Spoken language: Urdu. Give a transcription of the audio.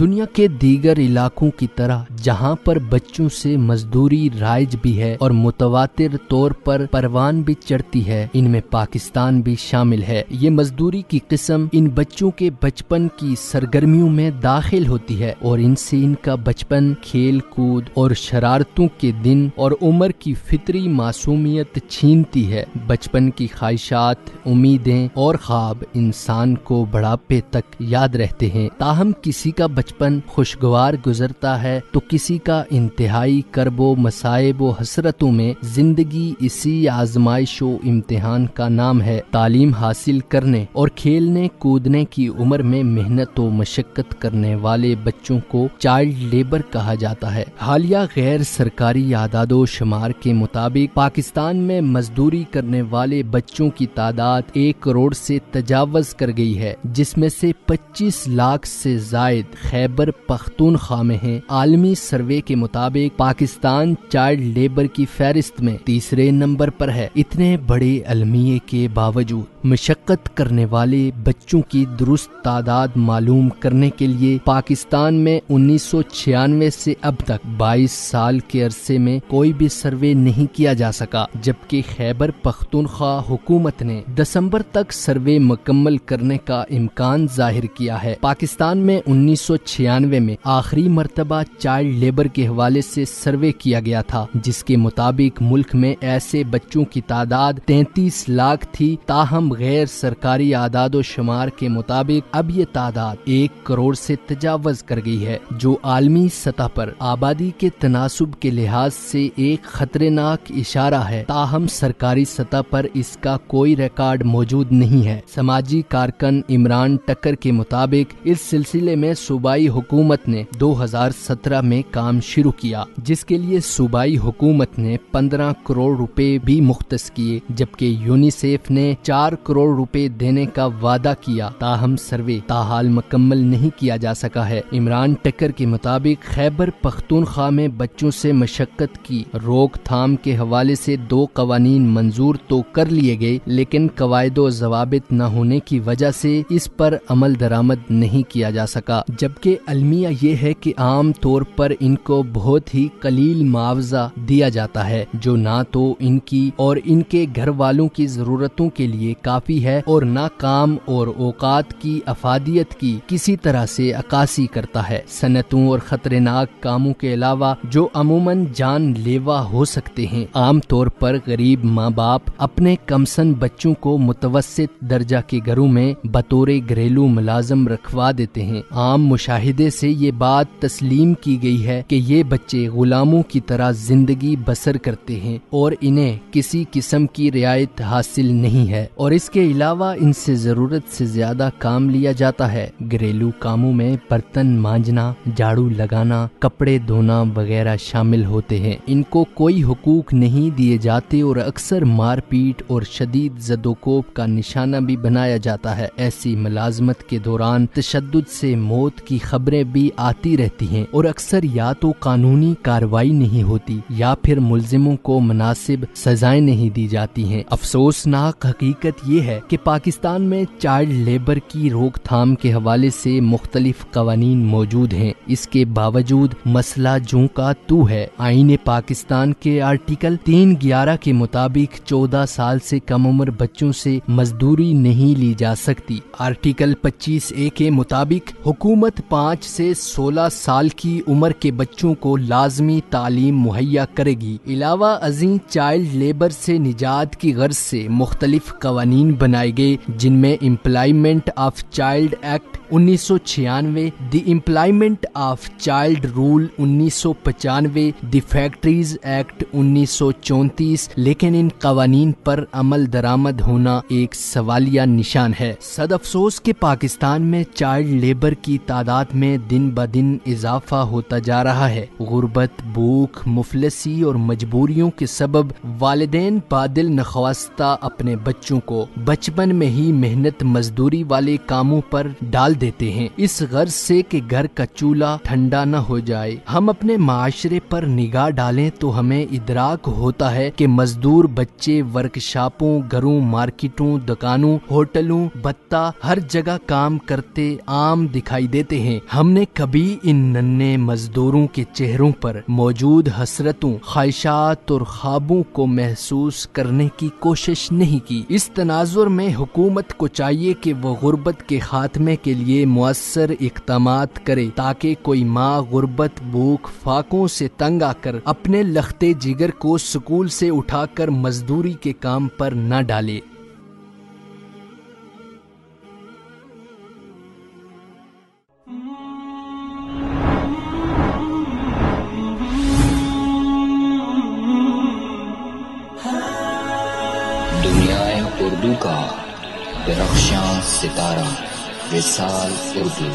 دنیا کے دیگر علاقوں کی طرح جہاں پر بچوں سے مزدوری رائج بھی ہے اور متواتر طور پر پروان بھی چڑھتی ہے، ان میں پاکستان بھی شامل ہے۔ یہ مزدوری کی قسم ان بچوں کے بچپن کی سرگرمیوں میں داخل ہوتی ہے اور ان سے ان کا بچپن، کھیل کود اور شرارتوں کے دن اور عمر کی فطری معصومیت چھینتی ہے۔ بچپن کی خواہشات، امیدیں اور خواب انسان کو بڑھاپے تک یاد رہتے ہیں، تاہم کسی کا بچپن خوشگوار گزرتا ہے تو کسی کا انتہائی کرب و مصائب و حسرتوں میں۔ زندگی اسی آزمائش و امتحان کا نام ہے۔ تعلیم حاصل کرنے اور کھیلنے کودنے کی عمر میں محنت و مشقت کرنے والے بچوں کو چائلڈ لیبر کہا جاتا ہے۔ حالیہ غیر سرکاری اعداد و شمار کے مطابق پاکستان میں مزدوری کرنے والے بچوں کی تعداد 1 کروڑ سے تجاوز کر گئی ہے، جس میں سے 25 لاکھ سے زائد خیبر پختونخوا میں ہیں۔ عالمی سروے کے مطابق پاکستان چائلڈ لیبر کی فہرست میں تیسرے نمبر پر ہے۔ اتنے بڑے المیے کے باوجود مشقت کرنے والے بچوں کی درست تعداد معلوم کرنے کے لیے پاکستان میں 1996 سے اب تک 22 سال کے عرصے میں کوئی بھی سروے نہیں کیا جا سکا، جبکہ خیبر پختونخوا حکومت نے دسمبر تک سروے مکمل کرنے کا امکان ظاہر کیا ہے۔ پاکستان میں 1996 میں آخری مرتبہ چائلڈ لیبر کے حوالے سے سروے کیا گیا تھا، جس کے مطابق ملک میں ایسے بچوں کی تعداد 33 لاکھ تھی، تاہم غیر سرکاری اعداد و شمار کے مطابق اب یہ تعداد 1 کروڑ سے تجاوز کر گئی ہے، جو عالمی سطح پر آبادی کے تناسب کے لحاظ سے ایک خطرناک اشارہ ہے، تاہم سرکاری سطح پر اس کا کوئی ریکارڈ موجود نہیں ہے۔ سماجی کارکن عمران ٹکر کے مطابق اس سلسلے میں صوبائی حکومت نے 2017 میں کام شروع کیا، جس کے لیے صوبائی حکومت نے 15 کروڑ روپے بھی مختص کیے، جبکہ یونیسیف نے 4 کروڑ روپے دینے کا وعدہ کیا، تاہم سروے تاحال مکمل نہیں کیا جا سکا ہے۔ عمران ٹکر کے مطابق خیبر پختونخوا میں بچوں سے مشقت کی روک تھام کے حوالے سے 2 قوانین منظور تو کر لیے گئے، لیکن قواعد و ضوابط نہ ہونے کی وجہ سے اس پر عمل درآمد نہیں کیا جا سکا، جبکہ المیہ یہ ہے کہ عام طور پر ان کو بہت ہی قلیل معاوضہ دیا جاتا ہے، جو نہ تو ان کی اور ان کے گھر والوں کی ضرورتوں کے لیے کافی ہے اور نہ کام اور اوقات کی افادیت کی کسی طرح سے عکاسی کرتا ہے۔ صنعتوں اور خطرناک کاموں کے علاوہ جو عموماً جان لیوا ہو سکتے ہیں، عام طور پر غریب ماں باپ اپنے کمسن بچوں کو متوسط درجہ کے گھروں میں بطور گھریلو ملازم رکھوا دیتے ہیں۔ عام مشاہدے سے یہ بات تسلیم کی گئی ہے کہ یہ بچے غلاموں کی طرح زندگی بسر کرتے ہیں اور انہیں کسی قسم کی رعایت حاصل نہیں ہے، اور اس کے علاوہ ان سے ضرورت سے زیادہ کام لیا جاتا ہے۔ گھریلو کاموں میں برتن مانجنا، جھاڑو لگانا، کپڑے دھونا وغیرہ شامل ہوتے ہیں۔ ان کو کوئی حقوق نہیں دیے جاتے اور اکثر مار پیٹ اور شدید زدوکوب کا نشانہ بھی بنایا جاتا ہے۔ ایسی ملازمت کے دوران تشدد سے موت کی خبریں بھی آتی رہتی ہیں اور اکثر یا تو قانونی کارروائی نہیں ہوتی یا پھر ملزموں کو مناسب سزائیں نہیں دی جاتی ہیں۔ افسوسناک حقیقت یہ ہے کہ پاکستان میں چائلڈ لیبر کی روک تھام کے حوالے سے مختلف قوانین موجود ہیں، اس کے باوجود مسئلہ جوں کا تو ہے۔ آئین پاکستان کے آرٹیکل 311 کے مطابق 14 سال سے کم عمر بچوں سے مزدوری نہیں لی جا سکتی۔ آرٹیکل 25A کے مطابق حکومت 5 سے 16 سال کی عمر کے بچوں کو لازمی تعلیم مہیا کرے گی۔ علاوہ ازیں چائلڈ لیبر سے نجات کی غرض سے مختلف قوانین بنائے گئے، جن میں employment of child act 1996، the employment of child rule 1995، the factories act 1934، لیکن ان قوانین پر عمل درآمد ہونا ایک سوالیہ نشان ہے۔ صد افسوس کہ پاکستان میں چائلڈ لیبر کی تعداد میں دن بدن اضافہ ہوتا جا رہا ہے۔ غربت، بھوک، مفلسی اور مجبوریوں کے سبب والدین بادل نخواستہ اپنے بچوں کو بچپن میں ہی محنت مزدوری والے کاموں پر ڈال دیتے ہیں، اس غرض سے کہ گھر کا چولہا ٹھنڈا نہ ہو جائے۔ ہم اپنے معاشرے پر نگاہ ڈالیں تو ہمیں ادراک ہوتا ہے کہ مزدور بچے ورکشاپوں، گھروں، مارکیٹوں، دکانوں، ہوٹلوں، بتہ ہر جگہ کام کرتے عام دکھائی دیتے ہیں۔ ہم نے کبھی ان ننھے مزدوروں کے چہروں پر موجود حسرتوں، خواہشات اور خوابوں کو محسوس کرنے کی کوشش نہیں کی۔ اس تناظر میں حکومت کو چاہیے کہ وہ غربت کے خاتمے کے لیے مؤثر اقدامات کرے تاکہ کوئی ماں غربت، بھوک، فاقوں سے تنگ آ کر اپنے لختے جگر کو سکول سے اٹھا کر مزدوری کے کام پر نہ ڈالے۔ دنیائے اردو کا درخشاں ستارہ وصال اردو۔